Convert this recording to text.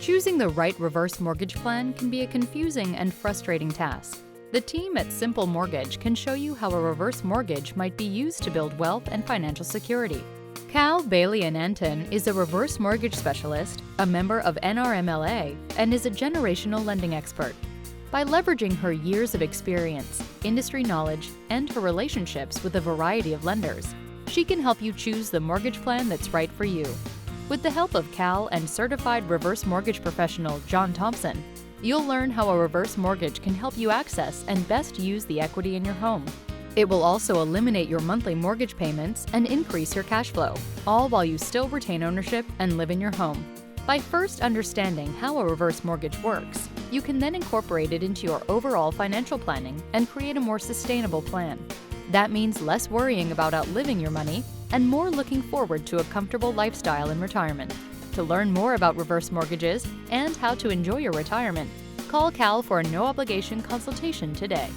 Choosing the right reverse mortgage plan can be a confusing and frustrating task. The team at SMPL Mortgage can show you how a reverse mortgage might be used to build wealth and financial security. Cal Bailey and Anton is a reverse mortgage specialist, a member of NRMLA, and is a generational lending expert. By leveraging her years of experience, industry knowledge, and her relationships with a variety of lenders, she can help you choose the mortgage plan that's right for you. With the help of Cal and certified reverse mortgage professional John Thompson, you'll learn how a reverse mortgage can help you access and best use the equity in your home. It will also eliminate your monthly mortgage payments and increase your cash flow, all while you still retain ownership and live in your home. By first understanding how a reverse mortgage works, you can then incorporate it into your overall financial planning and create a more sustainable plan. That means less worrying about outliving your money and more looking forward to a comfortable lifestyle in retirement. To learn more about reverse mortgages and how to enjoy your retirement, call Cal for a no-obligation consultation today.